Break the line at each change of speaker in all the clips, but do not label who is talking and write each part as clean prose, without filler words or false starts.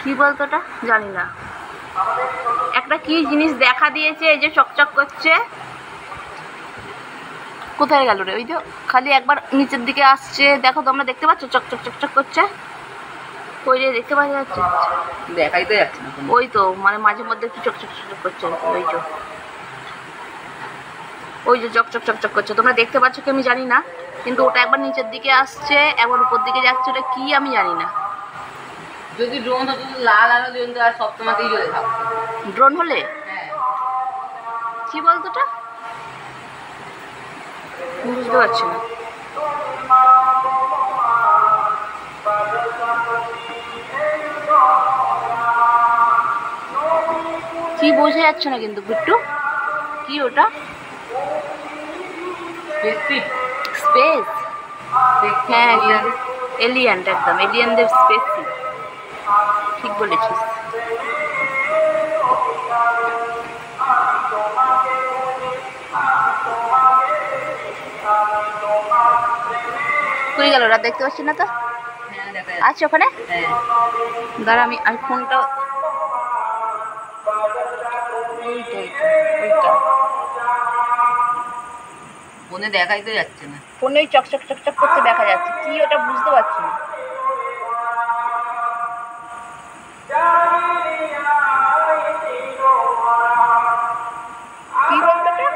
কি বলতো ওটা জানি না, একটা কি জিনিস দেখা দিয়েছে, এই যে চকচক করছে। কোথায় গেল রে? ওই যে খালি একবার নিচের দিকে আসছে, দেখো তোমরা দেখতে পাচ্ছ চকচক চকচক করছে, ওই যে দেখতে পাওয়া যাচ্ছে,
দেখাই তো যাচ্ছে না।
ওই তো মানে মাঝে মধ্যে একটু চকচক চকচক করছে, ওই যে ওই যে চকচক চকচক করছে, তোমরা দেখতে পাচ্ছ কি আমি জানি না, কিন্তু ওটা একবার নিচের দিকে আসছে, একবার উপর দিকে যাচ্ছে, ওটা কি আমি জানি না।
যদি ড্রোন হতো লাল আলো জ্বলতো আর সবসময়তেই জ্বলে থাকতো।
ড্রোন হলে
হ্যাঁ,
কি বলতো ওটা বুঝতে পারছি না। কি বোঝা যাচ্ছে না কিন্তু বিট্টু, কি ওটা? স্পেস, হ্যাঁ এলিয়ান, একদম এলিয়ানদের স্পেস, ঠিক বলেছিস। কই গেল ওরা? দেখতে পাচ্ছি না তো। আচ্ছা ওখানে দাঁড়া, আমি ফোনটা,
ফোনে দেখাই তো যাচ্ছে না।
ফোনে ওই চকচক চকচক করতে দেখা যাচ্ছে, কি ওটা বুঝতে পারছি না। কি বলতো ওটা?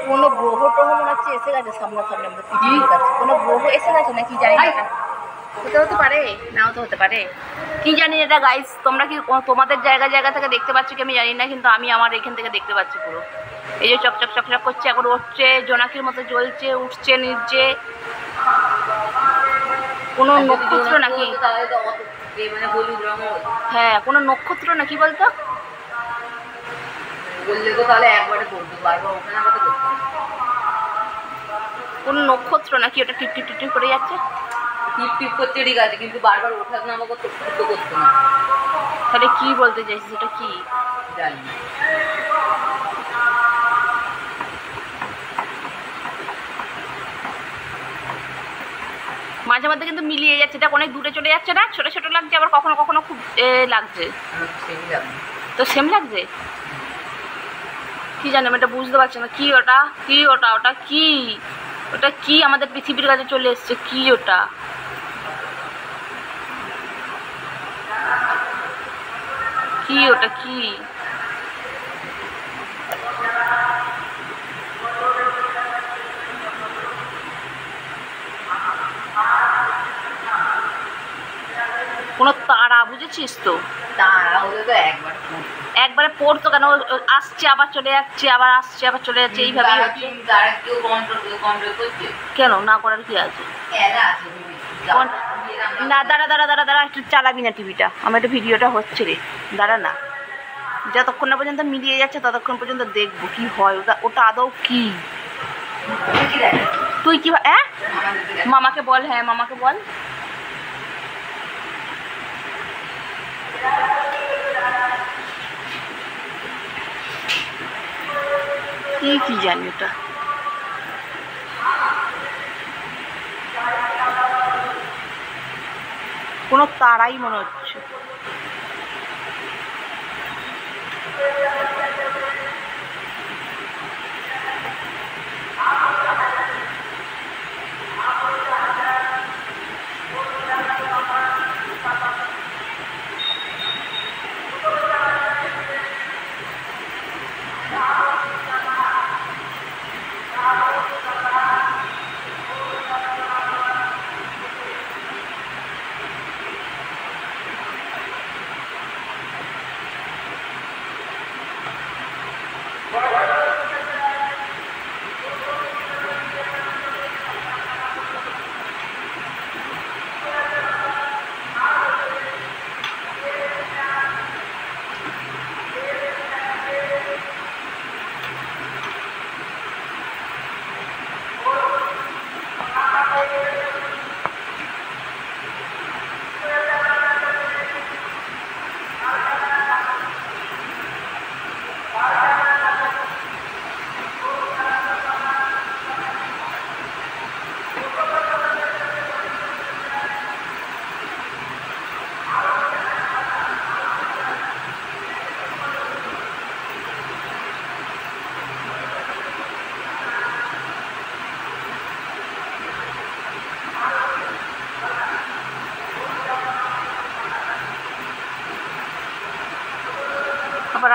কোনো গ্রহ টহ মনে হচ্ছে এসে গেছে সামনাসামনি আমাদের পৃথিবীর কাছে, কোনো গ্রহ এসে গেছে নাকি জানি না, হতে পারে, নাও তো হতে পারে, কি জানি এটা গাইস। তোমরা কি তোমাদের জায়গা জায়গা থেকে দেখতে পাচ্ছ কি আমি জানি না, কিন্তু আমি আমার এখান থেকে দেখতে পাচ্ছি পুরো। এই যে চকচক চকচক করছে, এখন উঠছে, জোনাকির মতো জ্বলছে, উঠছে নিচে, কোনো নক্ষত্র নাকি? হ্যাঁ কোনো নক্ষত্র নাকি বলতো?
বললে তো তাহলে একবারে করতো, বারবার ওখানে আমাকে করতো।
কোন নক্ষত্র নাকি ওটা টিপ টিপ টিপ করে যাচ্ছে?
টিপ টিপ করছে ঠিক আছে, কিন্তু বারবার ওঠা নামা করতে করতো না।
তাহলে কি বলতে চাইছিস, এটা কি
জানি না।
মাঝে মধ্যে কিন্তু মিলিয়ে যাচ্ছে, এটা অনেক দূরে চলে যাচ্ছে না, ছোট ছোট লাগছে, আবার কখনো কখনো খুব লাগছে। তো সেম লাগছে, কি জানি আমি এটা বুঝতে পারছি না। কি ওটা, কি ওটা, ওটা কি, ওটা কি আমাদের পৃথিবীর কাছে চলে এসছে, কি ওটা, কি ওটা, কি? কোনো তারা, বুঝেছিস তো?
তারা হলে তো
একবারে পড়তো কেন, আসছে আবার চলে যাচ্ছে, আবার আসছে আবার চলে যাচ্ছে, এইভাবেই হচ্ছে। কেন না করার কি আছে? না দাঁড়া দাঁড়া দাঁড়া দাঁড়া, একটু চালাবি না টিভিটা, আমার একটু ভিডিওটা হচ্ছে রে, দাঁড়া না, যতক্ষণ না পর্যন্ত মিলিয়ে যাচ্ছে ততক্ষণ পর্যন্ত দেখবো কি হয়। ওটা ওটা আদৌ কি? তুই কি হ্যাঁ মামাকে বল, হ্যাঁ মামাকে বল। কি জানি ওটা, কোনো তারাই মনে হচ্ছে।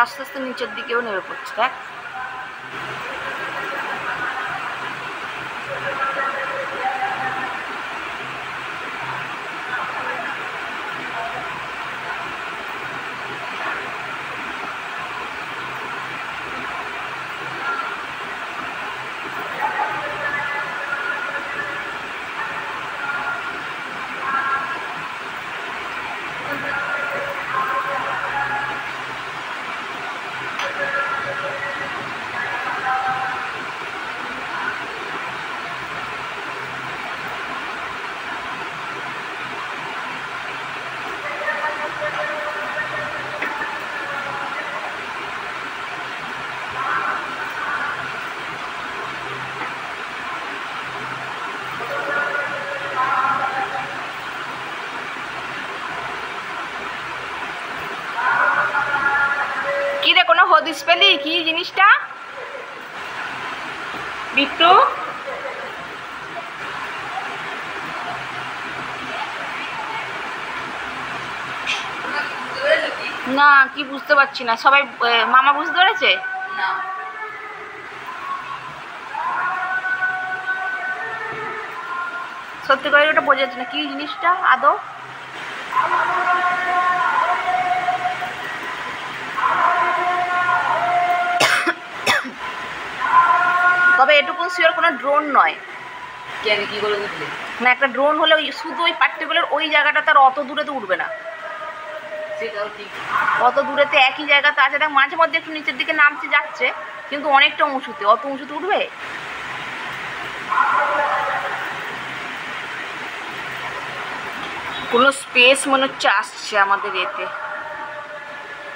আস্তে আস্তে নিচের দিকেও নেমে পড়ছে, দেখ। কি রে, কোনো হদিস পেলি কি জিনিসটা বিট্টু? না, কি বুঝতে পারছি না। সবাই মামা বুঝতে পেরেছে?
না,
সত্যি করে ওটা বোঝা যাচ্ছে না কি জিনিসটা আদৌ। তবে এটুকু শিওর কোনো ড্রোন নয়।
কেন, কি করে বুঝলে?
না, একটা ড্রোন হলে শুধু ওই পার্টিকুলার ওই জায়গাটা তার অত দূরে তো উঠবে না।
সেটাও ঠিক।
অত দূরেতে একই জায়গাতে আছে, দেখ মাঝে মধ্যে একটু নিচের দিকে নামতে যাচ্ছে, কিন্তু অনেকটা উঁচুতে। অত উঁচুতে উঠবে? কোনো স্পেস মনে হচ্ছে আসছে আমাদের এতে,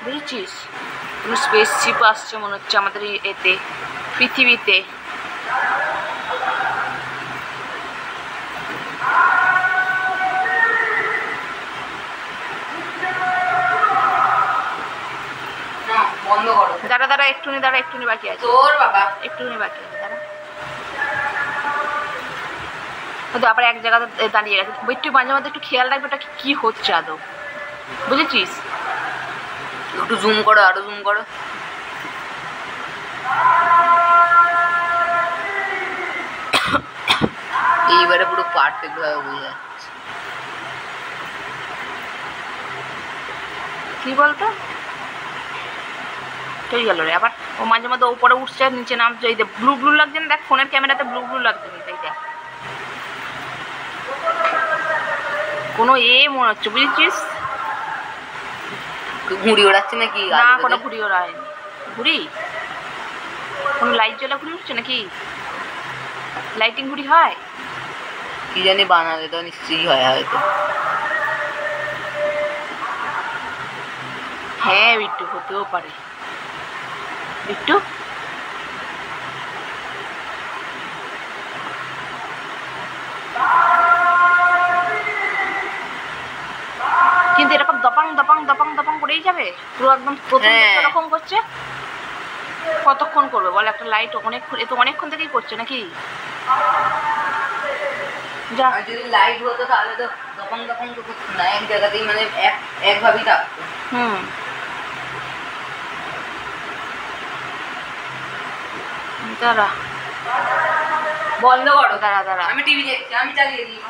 বুঝেছিস? কোনো স্পেসশিপ আসছে মনে হচ্ছে আমাদের এতে, পৃথিবীতে।
না, বন্ধ করো।
দাঁড়া দাঁড়া, একটুনি বাকি আছে।
তোর বাবা
একটুনি বাকি আছে, দাঁড়া। হয়তো আবার এক জায়গাতে দাঁড়িয়ে গেছে। একটু মাঝে মাঝে একটু খেয়াল রাখবে ওটা কি হচ্ছে আদৌ, বুঝেছিস?
একটু জুম করো, আরো জুম করো। এইবারে পুরো পারফেক্ট ভাবে বোঝা যাচ্ছে।
কি বলতো চলে গেল রে আবার। ও মাঝে মাঝে উপরে উঠছে নিচে নামছে। এই যে ব্লু ব্লু লাগছে না, দেখ ফোনের ক্যামেরাতে ব্লু ব্লু লাগছে না, এই দেখ কোনো মনে হচ্ছে, বুঝেছিস?
ঘুড়ি ওড়াচ্ছে নাকি?
না, কোনো ঘুড়ি ওড়ায়নি। ঘুড়ি? কোনো লাইট জ্বলা ঘুড়ি উঠছে নাকি? লাইটিং ঘুড়ি হয়?
কি জানি, বানালে তো নিশ্চয়ই হয় হয়তো।
হ্যাঁ বিট্টু, হতেও পারে। বিট্টু কিন্তু এরকম দপাং দপাং দপাং দপাং করেই যাবে পুরো একদম প্রথম এরকম করছে। কতক্ষণ করবে বল? একটা লাইট অনেকক্ষণ, এ তো অনেকক্ষণ থেকেই করছে নাকি? যা,
যদি লাইট হতো তাহলে তো দপাং দপাং তো করতো না, এক জায়গাতেই মানে একভাবেই থাকতো।
দাঁড়া,
বন্ধ করো।
দাঁড়া,
আমি টিভি দেখছি, আমি চালিয়ে দিই।